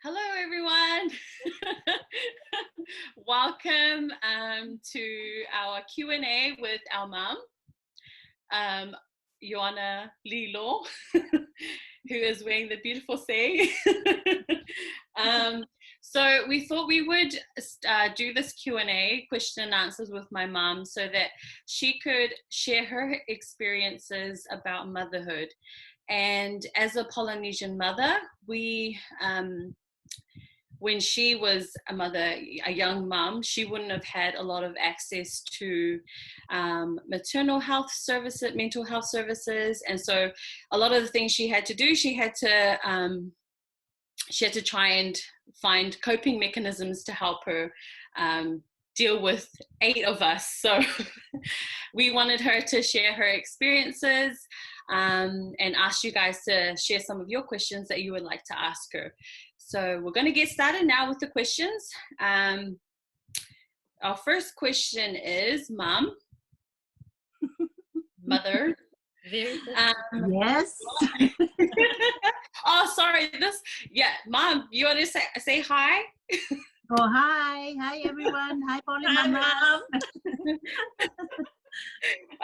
Hello, everyone. Welcome to our Q&A with our mom, um, Joanna Lilo, who is wearing the beautiful say. So we thought we would do this Q&A, question and answers, with my mom so that she could share her experiences about motherhood. And as a Polynesian mother, when she was a mother, a young mom, she wouldn't have had a lot of access to maternal health services, mental health services. And so a lot of the things she had to do, she had to try and find coping mechanisms to help her deal with 8 of us. So we wanted her to share her experiences and ask you guys to share some of your questions that you would like to ask her. So we're going to get started now with the questions. Our first question is, Mom, Mother. Yes. Oh, sorry. Mom, you want to say hi? Oh, hi everyone. Hi, Polly Mama.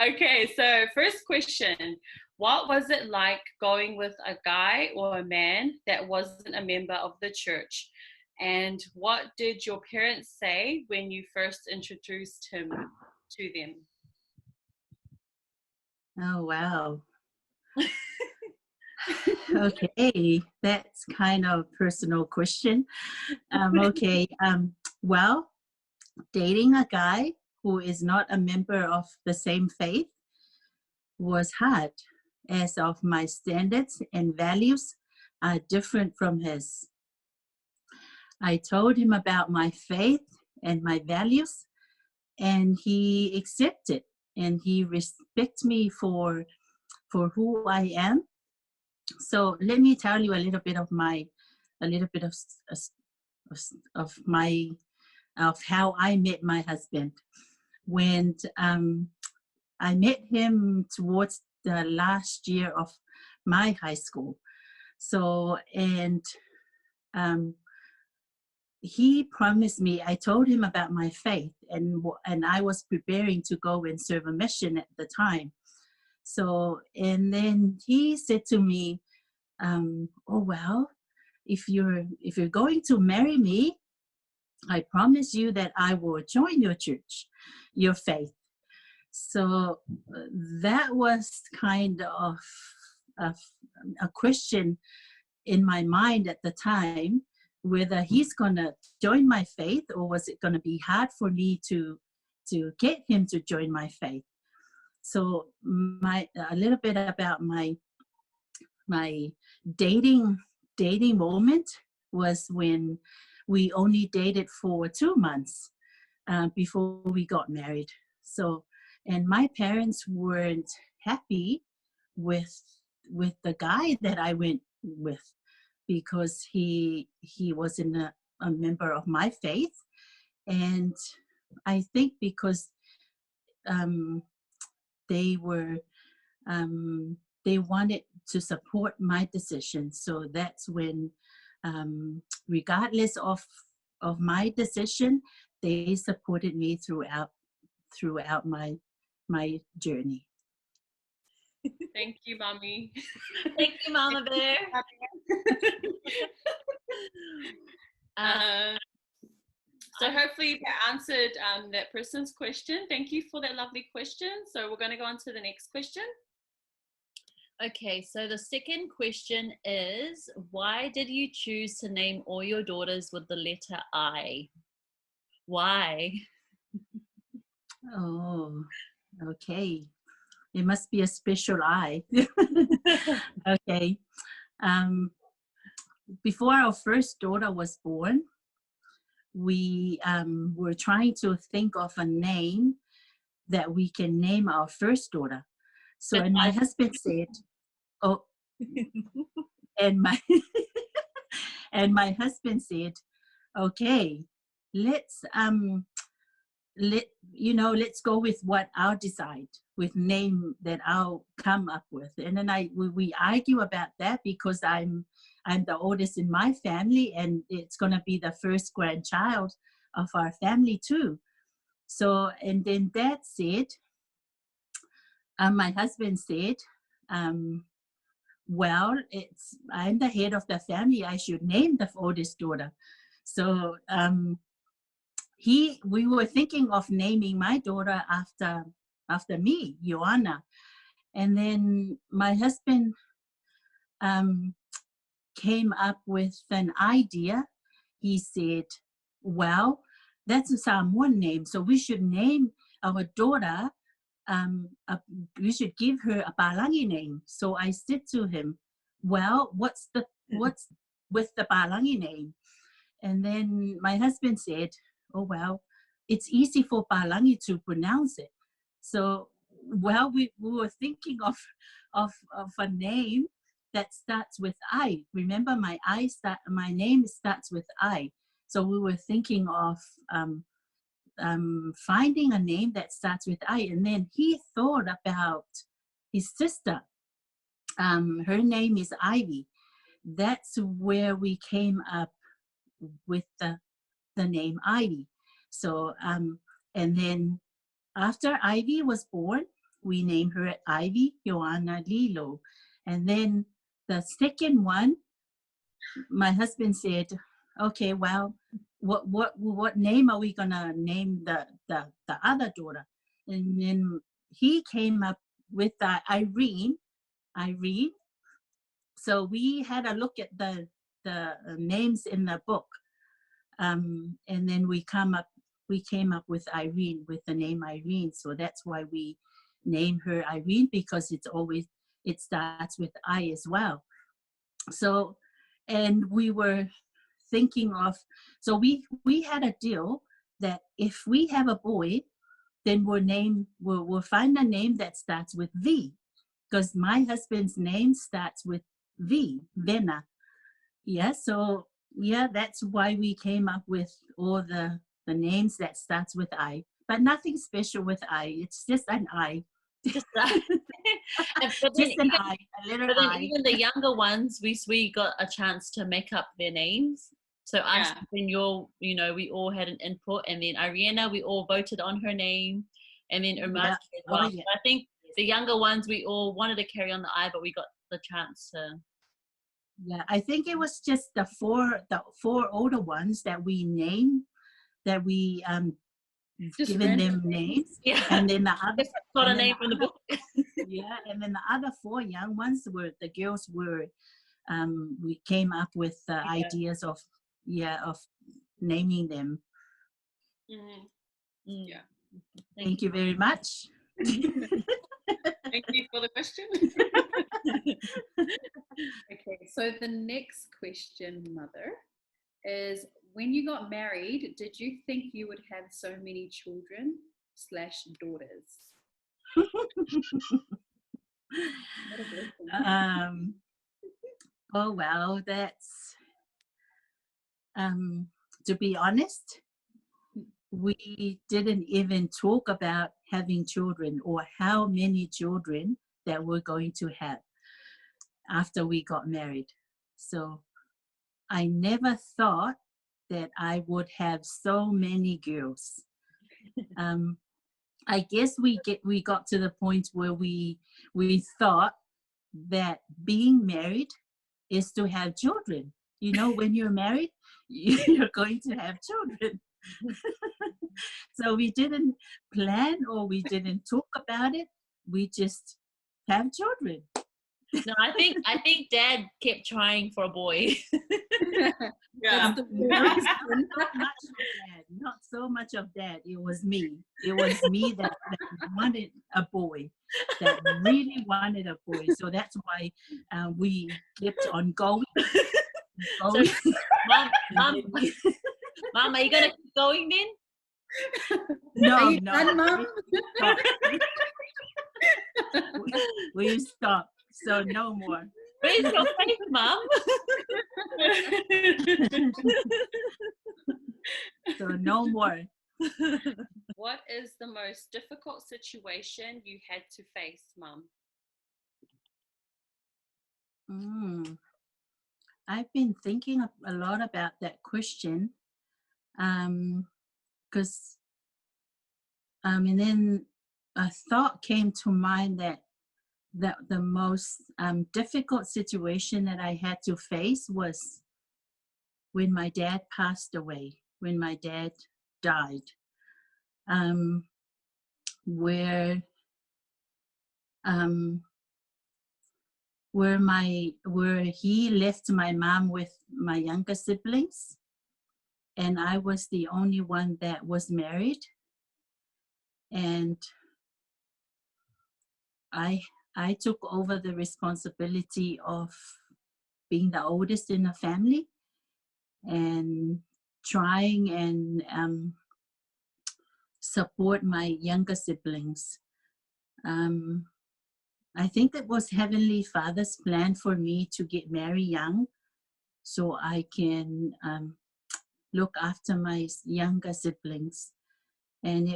Okay, so first question. What was it like going with a guy or a man that wasn't a member of the church? And what did your parents say when you first introduced him to them? Oh, wow. Okay, that's kind of a personal question. Okay, well, dating a guy who is not a member of the same faith was hard, as of my standards and values are different from his. I told him about my faith and my values, and he accepted and he respects me for who I am. So let me tell you a little bit of how I met my husband. When I met him towards the last year of my high school. So, and he promised me, I told him about my faith, and I was preparing to go and serve a mission at the time. So, and then he said to me, oh, well, if you're going to marry me, I promise you that I will join your church, your faith. So that was kind of a question in my mind at the time, whether he's going to join my faith or was it going to be hard for me to get him to join my faith. So a little bit about my dating moment was when we only dated for 2 months before we got married. So, and my parents weren't happy with the guy that I went with, because he wasn't a member of my faith. And I think because they wanted to support my decision. So that's when, regardless of my decision, they supported me throughout my journey. Thank you, Mommy. Thank you, Mama Bear. So hopefully that answered that person's question. Thank you for that lovely question. So we're going to go on to the next question. Okay, so the second question is, why did you choose to name all your daughters with the letter I? Why? Oh, okay. It must be a special I. Okay. Before our first daughter was born, we were trying to think of a name that we can name our first daughter. So, and my husband said, oh, and my and my husband said, okay, let's let's go with what I'll decide, with name that I'll come up with. And then we argue about that, because I'm the oldest in my family, and it's going to be the first grandchild of our family too. So, and then Dad said, my husband said, well, I'm the head of the family, I should name the oldest daughter. So we were thinking of naming my daughter after me, Joanna. And then my husband came up with an idea. He said, well, that's a Samoan name, so we should name our daughter, we should give her a Palangi name. So I said to him, well, what's with the Palangi name? And then my husband said, oh, well, it's easy for Palangi to pronounce it. So, well, we were thinking of a name that starts with I. Remember, my name starts with I. So we were thinking of finding a name that starts with I. And then he thought about his sister. Her name is Ivy. That's where we came up with the name Ivy. So, and then after Ivy was born, we named her Ivy Joanna Lilo. And then the second one, my husband said, okay, well, what name are we gonna name the other daughter? And then he came up with Irene. So we had a look at the names in the book, and then we came up with Irene, with the name Irene. So that's why we name her Irene, because it starts with I as well. So, and we were thinking of, so we had a deal that if we have a boy, then we'll find a name that starts with V, because my husband's name starts with V, Vena. Yeah, so yeah, that's why we came up with all the names that starts with I, but nothing special with I. It's just an I. Just that. Just an I, a letter I. Even the younger ones, we got a chance to make up their names. So us, then we all had an input, and then Ariana, we all voted on her name, and then Umaki as well. So I think the younger ones, we all wanted to carry on the I, but we got the chance to. Yeah, I think it was just the four older ones that we named, that we given them names. Yeah. And then the other got a name from the book. Yeah, and then the other four young ones the girls were we came up with ideas of naming them. Mm-hmm. Yeah. Thank you very much. Thank you for the question. Okay, so the next question, Mother, is when you got married, did you think you would have so many children/daughters? Oh, well, that's to be honest, we didn't even talk about having children or how many children that we're going to have after we got married. So I never thought that I would have so many girls. I guess we got to the point where we thought that being married is to have children. You know, when you're married, you're going to have children. So we didn't plan or we didn't talk about it. We just have children. No, I think Dad kept trying for a boy. Yeah. Not so much of Dad. It was me. It was me that wanted a boy, that really wanted a boy. So that's why we kept on going. So, Mom, are you gonna keep going then? No, Mom? We stopped. So no more. Where's your faith, Mom? So no more. What is the most difficult situation you had to face, Mum? I've been thinking a lot about that question, because and then a thought came to mind that the most difficult situation that I had to face was when my dad passed away, when my dad died, um, where um, where he left my mom with my younger siblings, and I was the only one that was married, and I I took over the responsibility of being the oldest in the family and trying and support my younger siblings. Um, I think it was Heavenly Father's plan for me to get married young so I can look after my younger siblings. And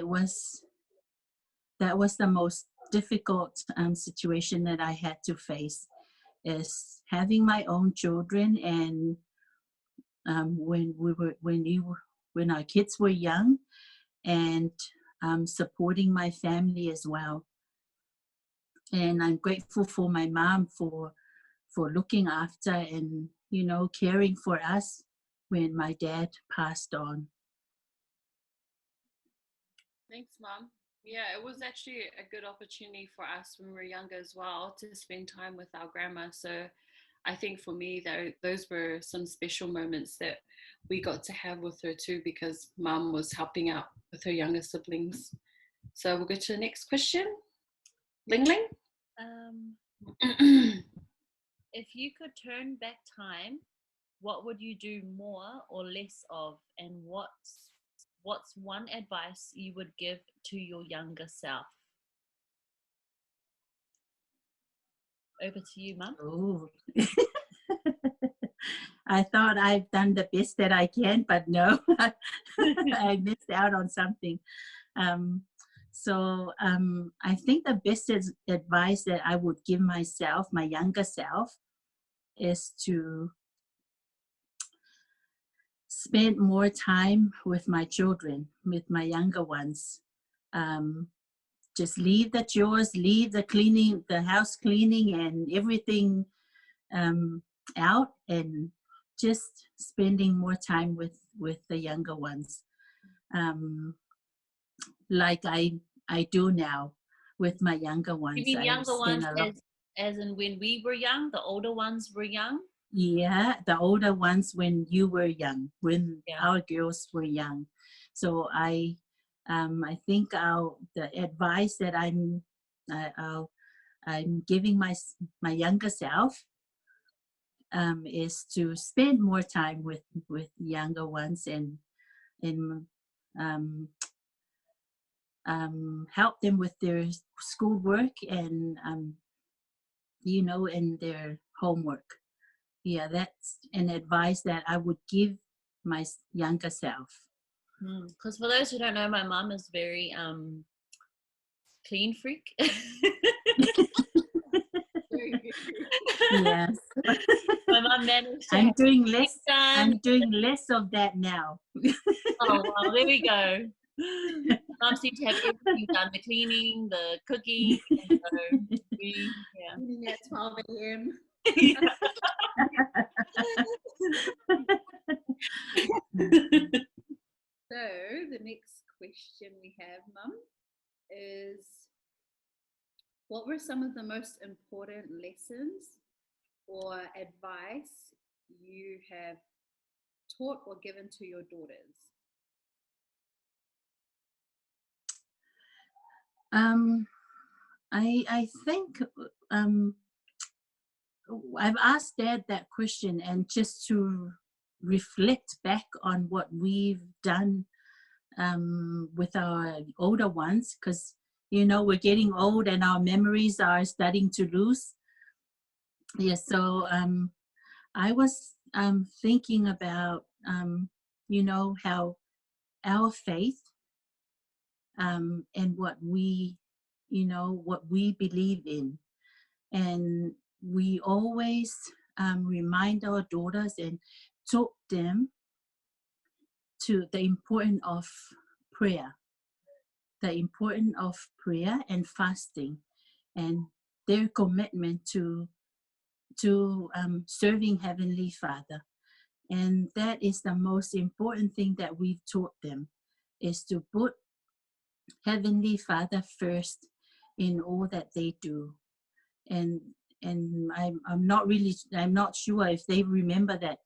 that was the most difficult situation that I had to face, is having my own children, and when our kids were young, and supporting my family as well. And I'm grateful for my mom for looking after and caring for us when my dad passed on. Thanks, Mum. Yeah, it was actually a good opportunity for us when we were younger as well to spend time with our grandma. So I think for me, those were some special moments that we got to have with her too, because Mum was helping out with her younger siblings. So we'll go to the next question. Ling Ling? If you could turn back time, what would you do more or less of? And what's one advice you would give to your younger self? Over to you, Mum. Oh. I thought I've done the best that I can, but no, I missed out on something. So I think the best advice that I would give myself, my younger self, is to spend more time with my children, with my younger ones. Just leave the chores, leave the cleaning, the house cleaning and everything out, and just spending more time with the younger ones, like I do now with my younger ones. You mean I younger spend ones as in when we were young, the older ones were young? Yeah, the older ones when you were young, when Yeah. our girls were young. So I think the advice that I'm giving my younger self is to spend more time with younger ones, and um, help them with their schoolwork and and their homework. Yeah, that's an advice that I would give my younger self. Because for those who don't know, my mom is very clean freak. Yes. My mom managed to I'm doing less of that now. Oh well, there we go. Mom seemed to have everything done: the cleaning, the cooking, and so Eating at 12 a.m. So the next question we have, Mum, is what were some of the most important lessons or advice you have taught or given to your daughters? I think I've asked Dad that question, and just to reflect back on what we've done with our older ones, because we're getting old and our memories are starting to lose. Yeah, so I was thinking about how our faith and what we, what we believe in. And we always remind our daughters and taught them to the importance of prayer, and fasting, and their commitment to serving Heavenly Father. And that is the most important thing that we've taught them, is to put Heavenly Father first in all that they do. And I'm not sure if they remember that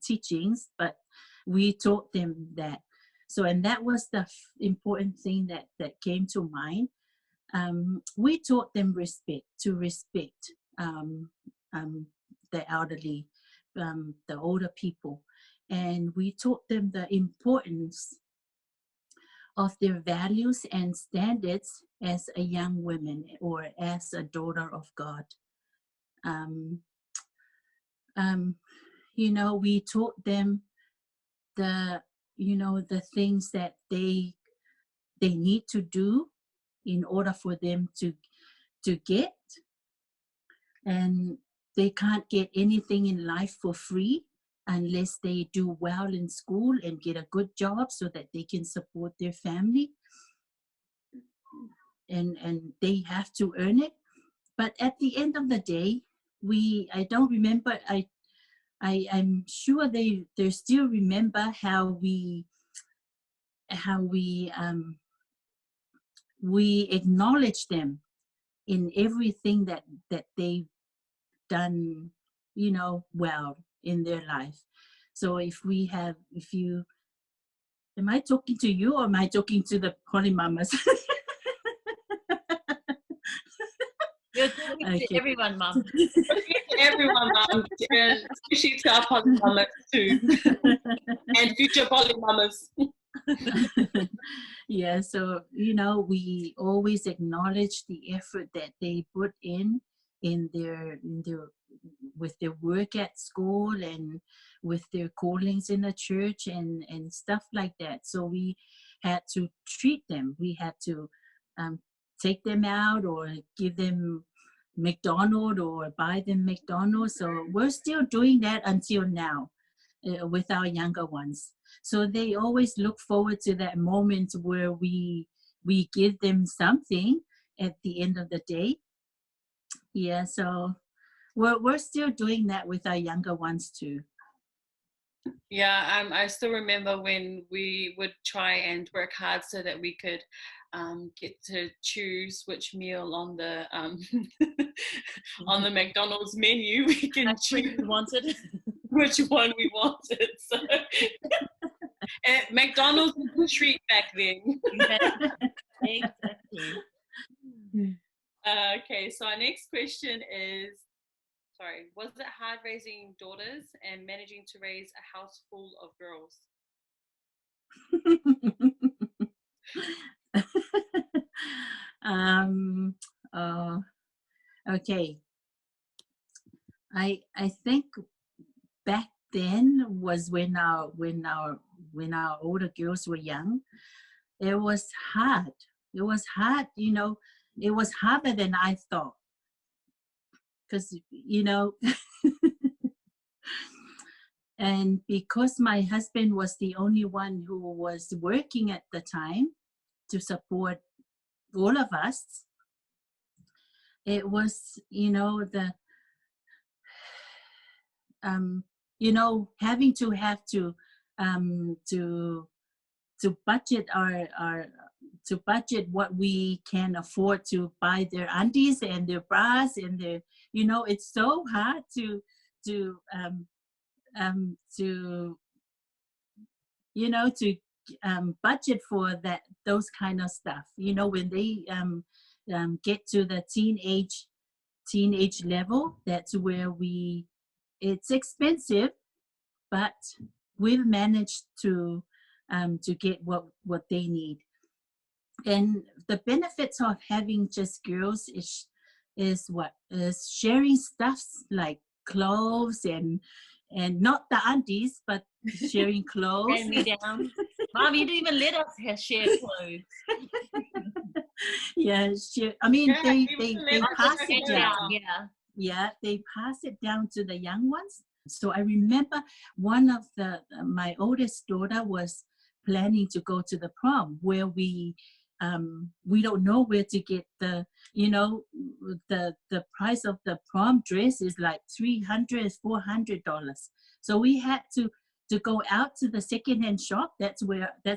teachings, but we taught them that. So, and that was the important thing that came to mind. We taught them to respect the elderly, the older people, and we taught them the importance of their values and standards as a young woman or as a daughter of God. We taught them the things that they need to do in order for them to get, and they can't get anything in life for free unless they do well in school and get a good job so that they can support their family, and they have to earn it. But at the end of the day, I don't remember, I'm sure they still remember how we acknowledge them in everything that they've done, well in their life. So am I talking to you or am I talking to the Holy Mamas? You're talking to everyone, Mum. Everyone, Mum, especially to our poly mamas too, and future poly mamas. Yeah, so we always acknowledge the effort that they put in their with their work at school and with their callings in the church and stuff like that. So we had to treat them. We had to take them out or give them McDonald's or buy them McDonald's. So we're still doing that until now with our younger ones. So they always look forward to that moment where we give them something at the end of the day. Yeah, so we're still doing that with our younger ones too. Yeah, I still remember when we would try and work hard so that we could get to choose which meal on the on the McDonald's menu we can choose wanted which one we wanted. So McDonald's was a treat back then. Exactly. Okay, so our next question is, was it hard raising daughters and managing to raise a house full of girls? Okay. I think back then was when our older girls were young. It was hard. It was hard, it was harder than I thought. Because, and because my husband was the only one who was working at the time to support all of us, it was, having to budget to budget what we can afford to buy their undies and their bras and their, it's so hard to budget for those kind of stuff. When they get to the teenage level, that's where it's expensive, but we've managed to get what they need. And the benefits of having just girls is sharing stuffs like clothes and not the aunties, but sharing clothes. Me down. Mom, you didn't even let us share clothes. Yeah, I mean, Yeah, they even they let pass us it go down. down. Yeah. Yeah, they pass it down to the young ones. So I remember one of my oldest daughter was planning to go to the prom, where we don't know where to get the, the price of the prom dress is like $300, $400. So we had to go out to the secondhand shop. That's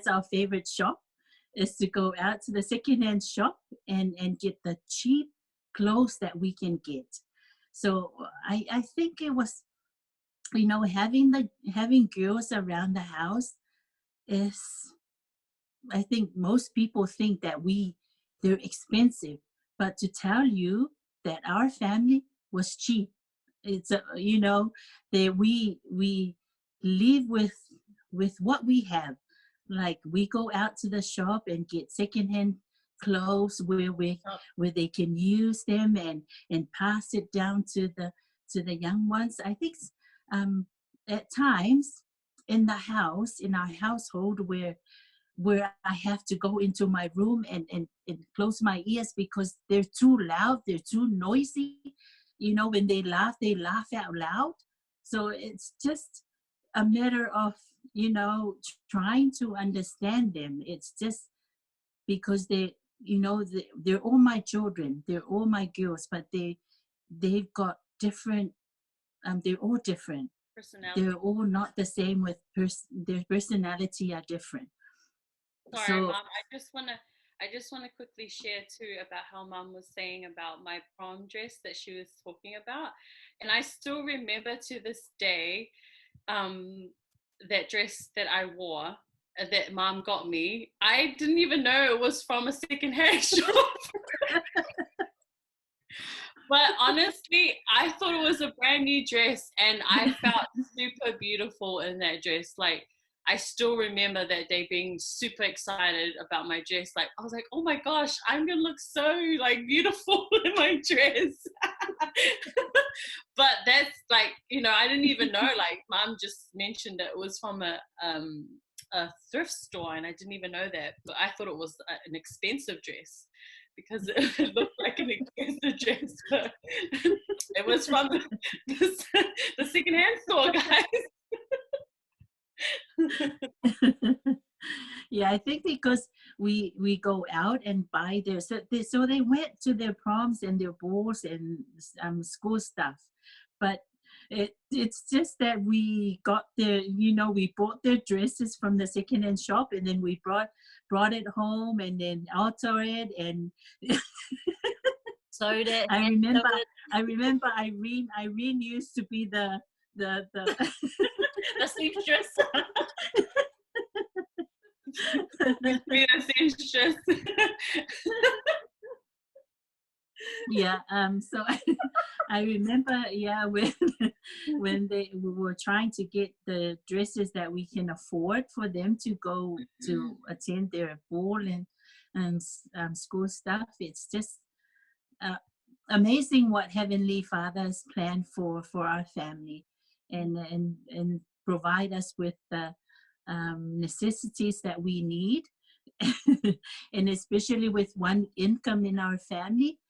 our favorite shop, is to go out to the secondhand shop and get the cheap clothes that we can get. So I think it was, having girls around the house is, I think most people think that they're expensive, but to tell you that our family was cheap. It's that we live with what we have. Like, we go out to the shop and get secondhand clothes where they can use them and pass it down to the young ones. I think at times in our household, where I have to go into my room and close my ears because they're too loud, they're too noisy. When they laugh out loud. So it's just a matter of, trying to understand them. It's just because they're all my children, they're all my girls, but they've got different, they're all different. Personality. They're all not the same their personality are different. Sorry, So, Mom. I just wanna quickly share too about how Mom was saying about my prom dress that she was talking about, and I still remember to this day that dress that I wore, that Mom got me. I didn't even know it was from a secondhand shop. But honestly, I thought it was a brand new dress, and I felt super beautiful in that dress. Like, I still remember that day being super excited about my dress. Like, I was like, oh my gosh, I'm gonna look so like beautiful in my dress. But that's like, I didn't even know. Like, Mom just mentioned that it was from a thrift store, and I didn't even know that. But I thought it was an expensive dress, because it looked like an expensive dress, but it was from the secondhand store, guys. yeah, I think because we go out and buy their, so they went to their proms and their balls and school stuff, but it's just that we got we bought their dresses from the secondhand shop, and then we brought it home and then alter it and So that I remember Irene used to be the the seamstress. Between a seamstress. Yeah, so I remember, yeah, when we were trying to get the dresses that we can afford for them to go to attend their ball and school stuff. It's just amazing what Heavenly Father's planned for our family, and provide us with the necessities that we need, and especially with one income in our family.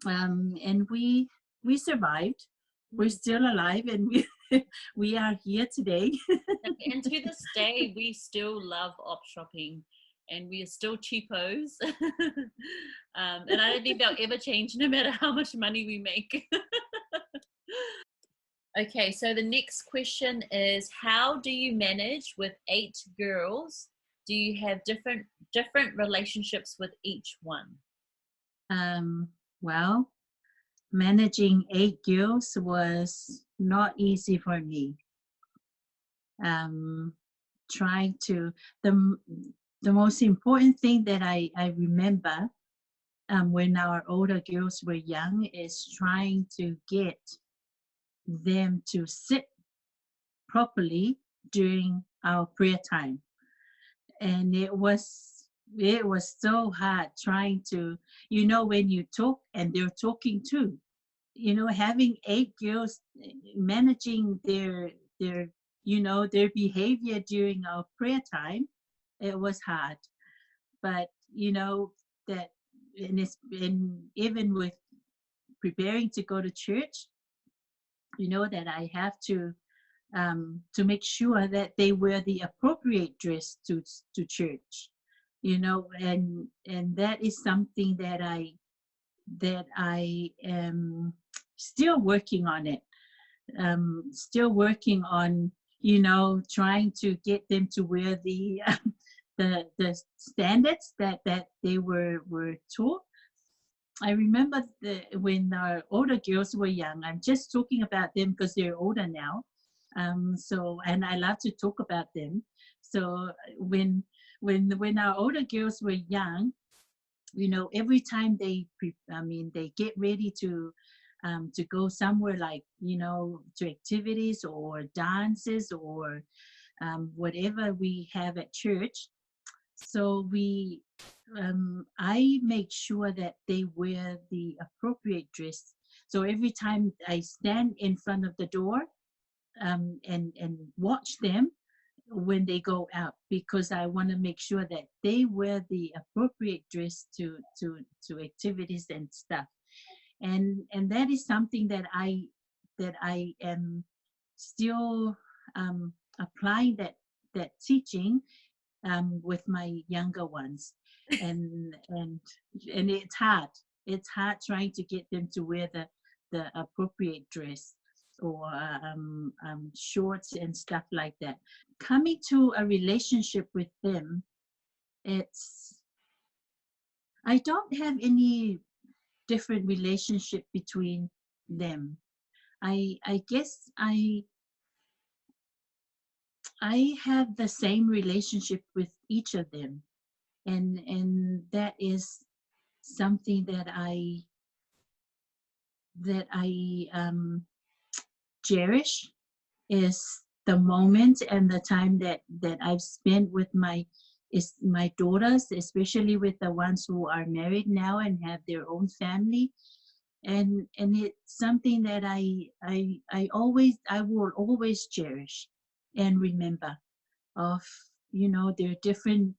And we survived. We're still alive, and we are here today. And to this day, we still love op shopping, and we are still cheapos. And I don't think they'll ever change, no matter how much money we make. Okay, so the next question is, how do you manage with 8 girls? Do you have different relationships with each one? Well, managing 8 girls was not easy for me. Trying to the most important thing that I remember when our older girls were young is trying to get them to sit properly during our prayer time. And it was so hard trying to, when you talk and they're talking too, having 8 girls, managing their behavior during our prayer time it was hard. But you know that, and even with preparing to go to church, you know that I have to make sure that they wear the appropriate dress to church, you know, and that is something that I am still working on it. Still working on, you know, trying to get them to wear the the standards that they were taught. I remember when our older girls were young. I'm just talking about them because they're older now. So, and I love to talk about them. So when our older girls were young, you know, every time they get ready to go somewhere, like, you know, to activities or dances or whatever we have at church. So I make sure that they wear the appropriate dress. So every time I stand in front of the door and watch them when they go out, because I want to make sure that they wear the appropriate dress to activities and stuff. And that is something that I am still applying that teaching with my younger ones, and it's hard. It's hard trying to get them to wear the appropriate dress or shorts and stuff like that. Coming to a relationship with them, I don't have any different relationship between them. I guess I have the same relationship with each of them, and that is something that I cherish, is the moment and the time that I've spent with my daughters, especially with the ones who are married now and have their own family. And it's something that I will always cherish and remember of, you know, their different,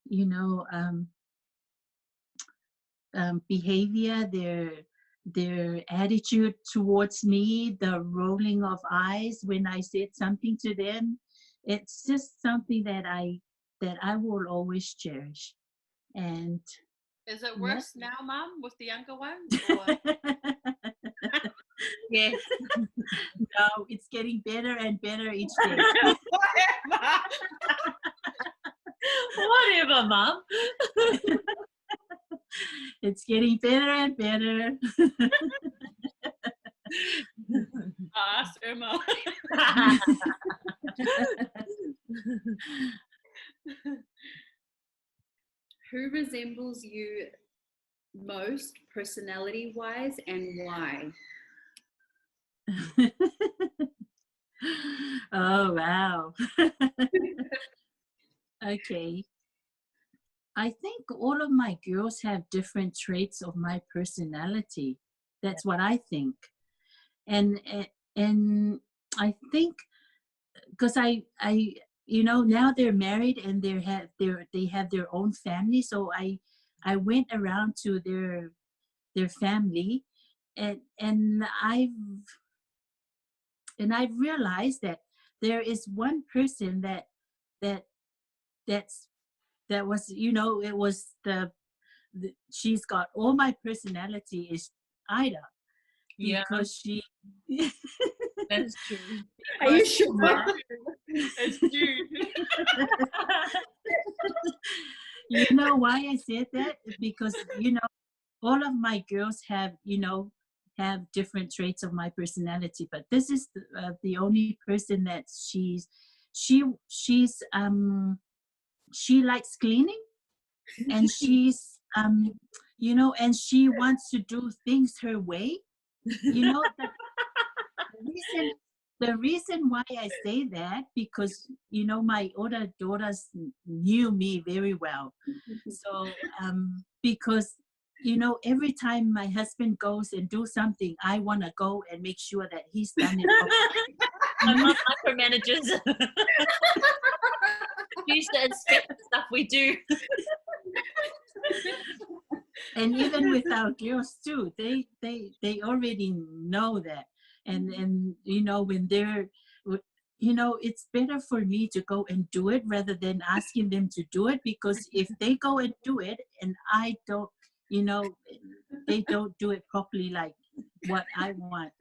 you know, behavior, their attitude towards me, the rolling of eyes when I said something to them. It's just something that I will always cherish. And is it worse now, Mom, with the younger ones? Or? Yes. No, it's getting better and better each day. Whatever, Mom. It's getting better and better. Ask Irma. Who resembles you most personality-wise, and why? Oh, wow. Okay. I think all of my girls have different traits of my personality. That's what I think. And I think because I you know, now they're married and they have their own family, so I went around to their family, and I've realized that there is one person that was, you know, it was she's got all my personality, is Ida. Because she That's true. Are you sure? It's true. You know why I said that? Because, you know, all of my girls have, you know, have different traits of my personality, but this is the only person that she likes cleaning, and she's you know, and she wants to do things her way. You know, the reason why I say that, because, you know, my older daughters knew me very well. So because, you know, every time my husband goes and do something, I want to go and make sure that he's done it properly. My mom micromanages. She used to inspect stuff we do. And even with our girls too, they already know that. And you know, when they're, you know, it's better for me to go and do it rather than asking them to do it, because if they go and do it and I don't, you know, they don't do it properly like what I want.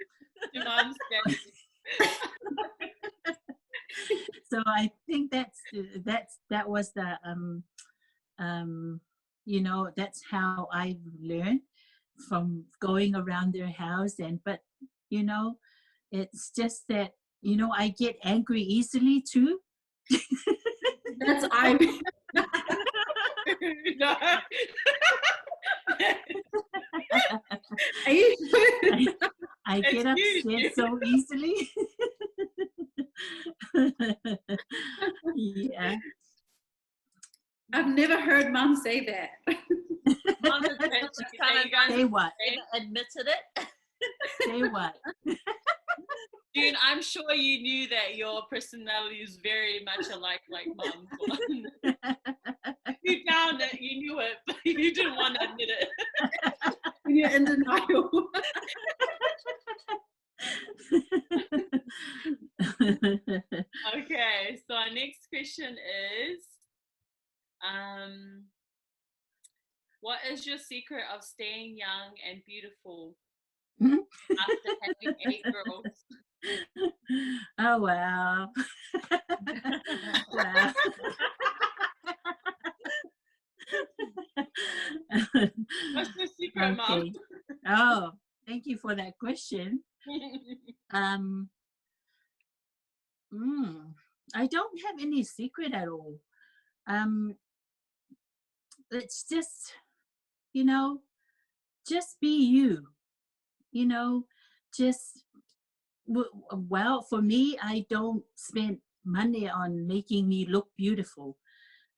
Your mom's dead. So I think that was the you know, that's how I learned from going around their house. And but you know, it's just that, you know, I get angry easily too. That's I. No. I get upset so easily. Yeah. I've never heard Mom say that. Mom has just kind of Say what? admitted it. Say what? June, I'm sure you knew that your personality is very much alike like Mom's one. You found it, you knew it, but you didn't want to admit it. You're in denial. Okay, so our next question is, what is your secret of staying young and beautiful after having 8 girls? Oh, wow. Wow. What's the secret, Mom? Okay. Oh, thank you for that question. I don't have any secret at all. It's just, you know, just be you, you know, just, well, for me, I don't spend money on making me look beautiful.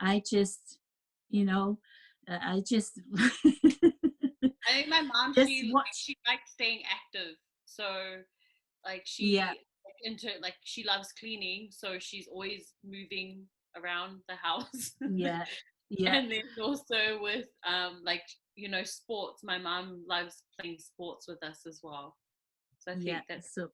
I just, you know, I just. I think my mom, she likes staying active. So like she into like she loves cleaning, so she's always moving around the house. Yeah. And then also with like, you know, sports. My mom loves playing sports with us as well. So I think that's so.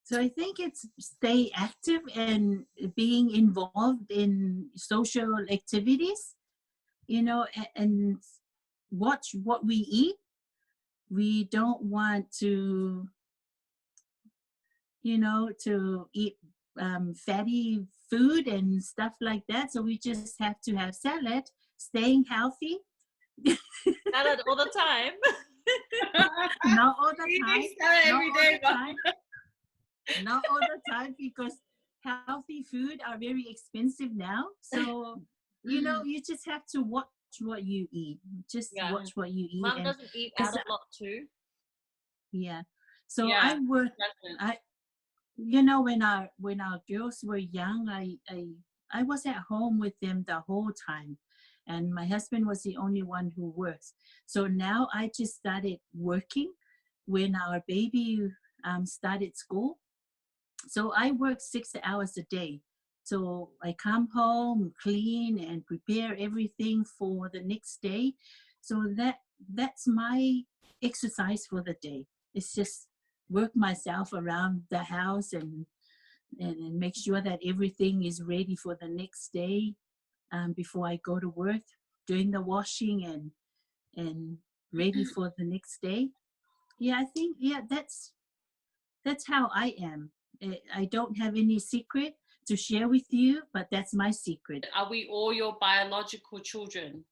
So I think it's stay active and being involved in social activities, you know, and watch what we eat. We don't want to, you know, to eat fatty food and stuff like that. So we just have to have salad, staying healthy. Salad all the time. Not all the time. Every day. Not all the time, because healthy food are very expensive now. So, you know, you just have to watch what you eat. Just watch what you eat. Mom doesn't eat out a lot too. Yeah. So I work. You know, when our girls were young, I was at home with them the whole time, and my husband was the only one who works. So now I just started working when our baby started school. So I work 6 hours a day. So I come home, clean, and prepare everything for the next day. So that's my exercise for the day. It's just work myself around the house and make sure that everything is ready for the next day before I go to work, doing the washing and ready for the next day. Yeah, I think that's how I am. I don't have any secret to share with you, but that's my secret. Are we all your biological children?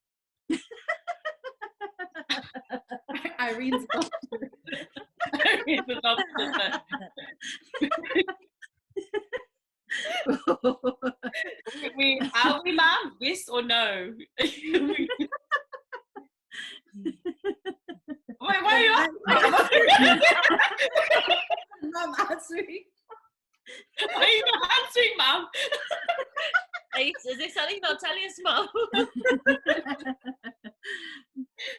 Irene's adopted. Irene's adopted. Are we, Mom? Yes or no? Wait, why are you asking? Mom answering. Why are you not answering, Mom? Is there something not telling us, Mom?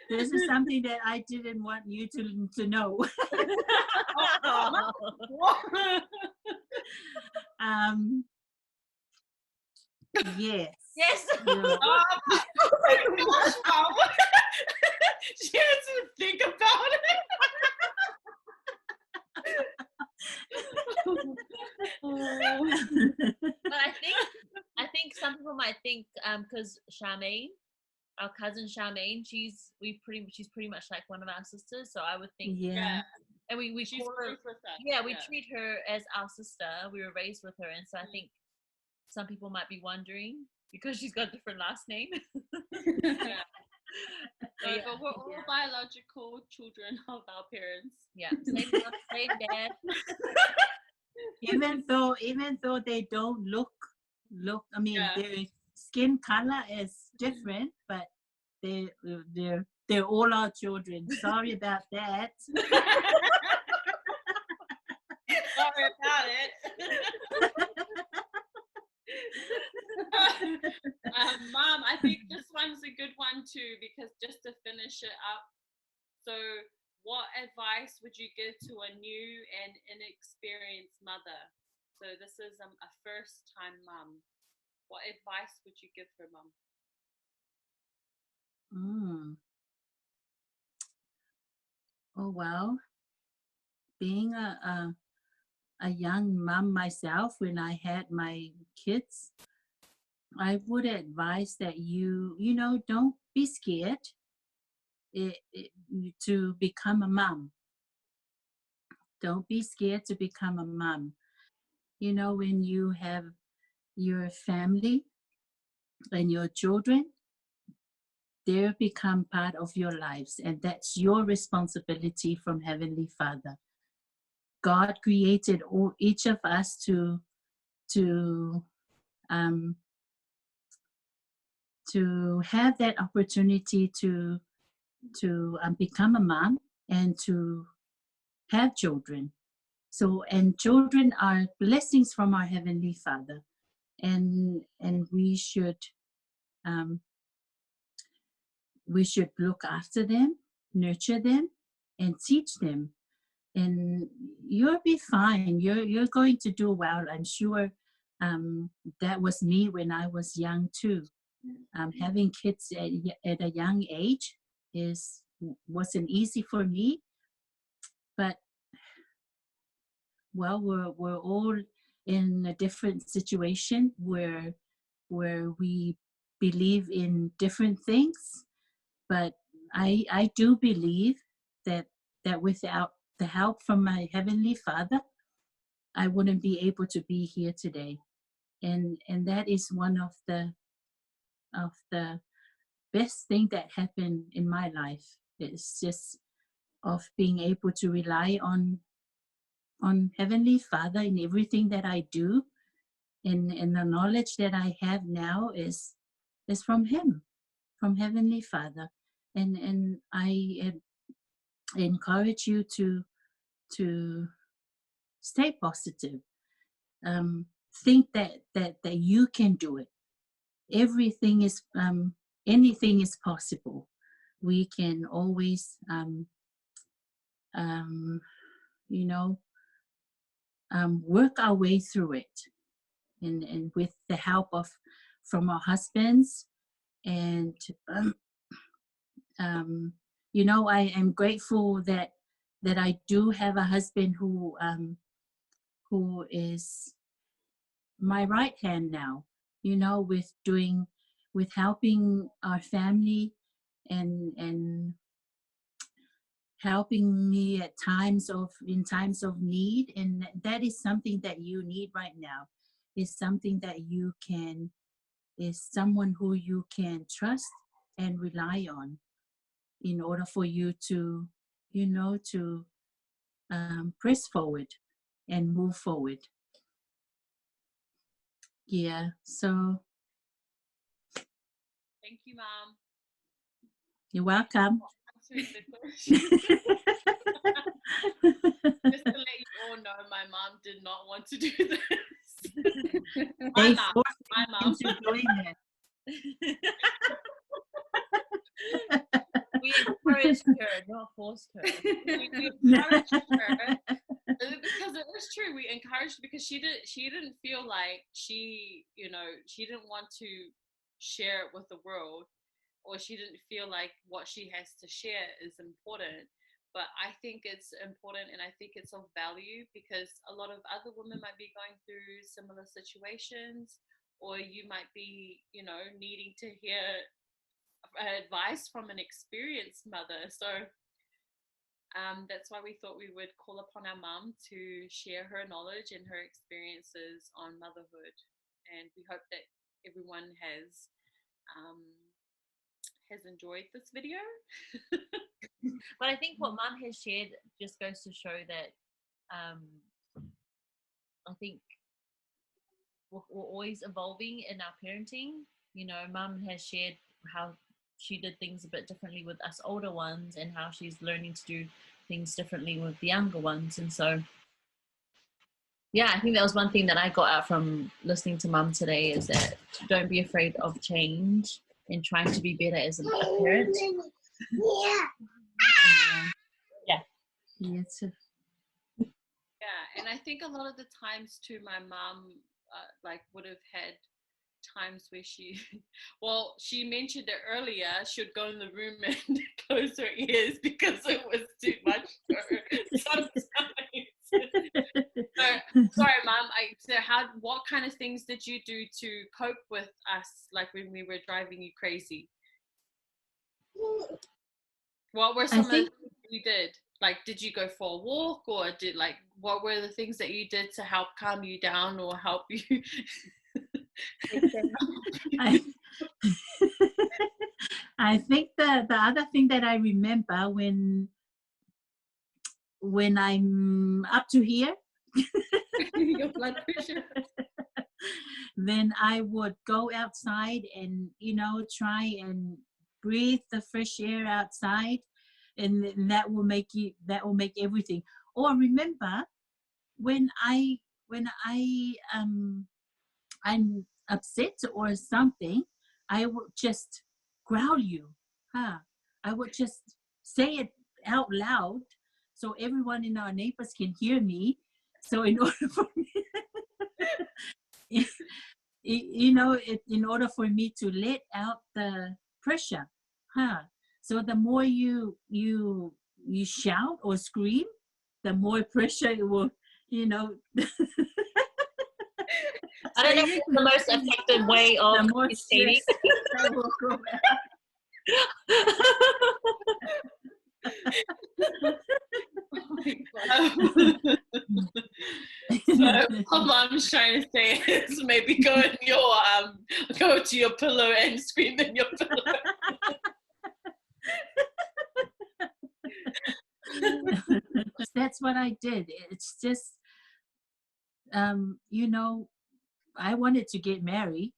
This is something that I didn't want you to know. Yes. Yes. Yeah. Oh my gosh, Mom. She has to think about it. But I think some people might think because Charmaine, our cousin Charmaine, she's pretty much like one of our sisters. So I would think, Yeah. and we She's call her, close with us. yeah, we treat her as our sister. We were raised with her, and so I think some people might be wondering because she's got a different last name. Yeah. No, Yeah. but we're all biological children of our parents. Yeah, same mom, same dad. Even though they don't look, I mean, Yeah. their skin color is different, but they're all our children. Sorry about that. Sorry about it. Mom, I think this one's a good one too, because just to finish it up, so what advice would you give to a new and inexperienced mother? So this is a first-time mom. What advice would you give her, Mom? Oh well, being a young mom myself, when I had my kids, I would advise that you don't be scared to become a mom. Don't be scared to become a mom. When you have your family and your children, they become part of your lives, and that's your responsibility from Heavenly Father. God created each of us to um, to have that opportunity to become a mom and to have children. So, and children are blessings from our Heavenly Father, and um, we should look after them, nurture them, and teach them. And you'll be fine. You're going to do well. I'm sure. That was me when I was young too. Having kids at a young age wasn't easy for me, but well, we're all in a different situation where we believe in different things, but I do believe that without the help from my Heavenly Father, I wouldn't be able to be here today. And that is one of the best thing that happened in my life. It's just of being able to rely on Heavenly Father in everything that I do, and the knowledge that I have now is from Him, from Heavenly Father. And I encourage you to stay positive. Think that you can do it. Everything is anything is possible. We can always um, work our way through it, and with the help of from our husbands. And I am grateful that I do have a husband who is my right hand now, with helping our family, and helping me in times of need. And that is something that you need right now, is something that is someone who you can trust and rely on, in order for you to press forward and move forward. Yeah, so Thank you, Mom. you're welcome. Just to let you all know, my mom did not want to do this. They my forced mom. into doing it. We encouraged her, not forced her. We encouraged her because it was true. We encouraged because she didn't feel like she didn't want to share it with the world, or she didn't feel like what she has to share is important. But I think it's important, and I think it's of value, because a lot of other women might be going through similar situations, or you might be, needing to hear advice from an experienced mother. So that's why we thought we would call upon our mum to share her knowledge and her experiences on motherhood. And we hope that everyone has enjoyed this video. But I think what Mum has shared just goes to show that I think we're always evolving in our parenting. Mum has shared how she did things a bit differently with us older ones, and how she's learning to do things differently with the younger ones. And so, yeah, I think that was one thing that I got out from listening to Mum today, is that don't be afraid of change and trying to be better as a parent. Yeah. Yes. Yeah, and I think a lot of the times too, my mom would have had times where she mentioned it earlier, she would go in the room and close her ears because it was too much for her sometimes. So, sorry, Mom. What kind of things did you do to cope with us, like when we were driving you crazy? What were some of the things you did? Like, did you go for a walk, or what were the things that you did to help calm you down or help you? I think the other thing that I remember when I'm up to here, your blood pressure, then I would go outside and try and breathe the fresh air outside, and that will make everything. Or remember when I'm upset or something, I would just growl you. I would just say it out loud so everyone in our neighbors can hear me. So in order for me, in order for me to let out the pressure, so the more you shout or scream, the more pressure it will, I don't know if it's the most effective way of communicating. So what Mom's trying to say is maybe go to your pillow and scream in your pillow. That's what I did. It's just I wanted to get married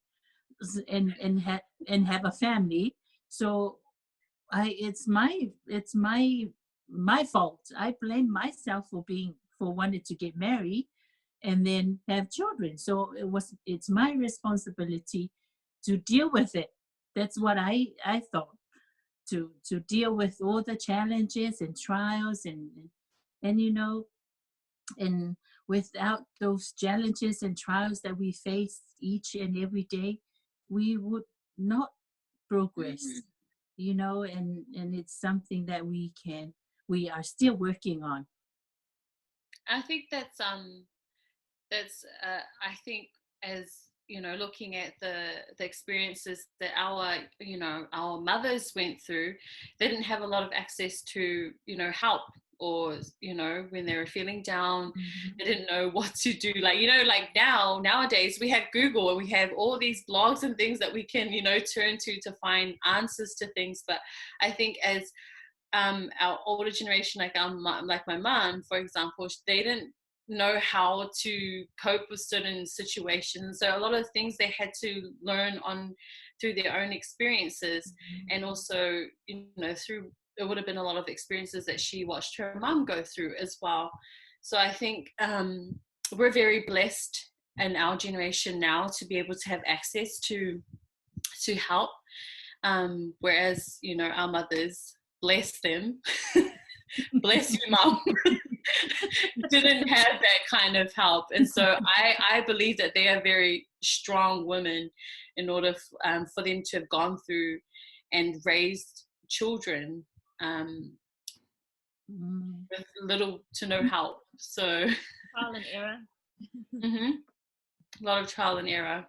and have a family. So it's my fault. I blame myself for wanting to get married and then have children. So it's my responsibility to deal with it. That's what I thought, to deal with all the challenges and trials and and without those challenges and trials that we face each and every day, we would not progress. And it's something that we are still working on. I think that's I think, as looking at the experiences that our mothers went through, they didn't have a lot of access to help, or when they were feeling down, they didn't know what to do. Nowadays we have Google, and we have all these blogs and things that we can turn to find answers to things. But I think as our older generation, like my mom, for example, they didn't know how to cope with certain situations. So a lot of things they had to learn through their own experiences, and also through, it would have been a lot of experiences that she watched her mom go through as well. So I think we're very blessed in our generation now to be able to have access to help, whereas our mothers, bless them, bless you, Mom, didn't have that kind of help. And so I believe that they are very strong women in order for them to have gone through and raised children with little to no help. So Trial and error. a lot of trial and error.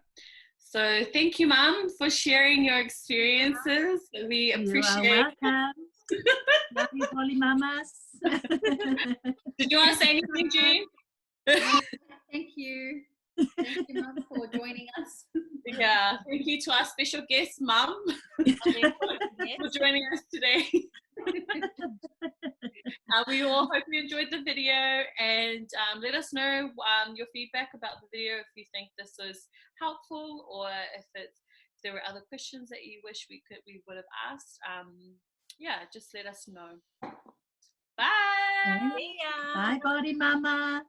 So thank you, Mum, for sharing your experiences. We appreciate You are welcome. Love you, Holy Mamas. Did you want to say anything, June? Thank you. Thank you, Mum, for joining us. Yeah, thank you to our special guest, Mum, for joining us today. We all hope you enjoyed the video, and let us know your feedback about the video, if you think this was helpful, or if there were other questions that you wish we would have asked. Yeah, just let us know. Bye. Bye, Body Mama.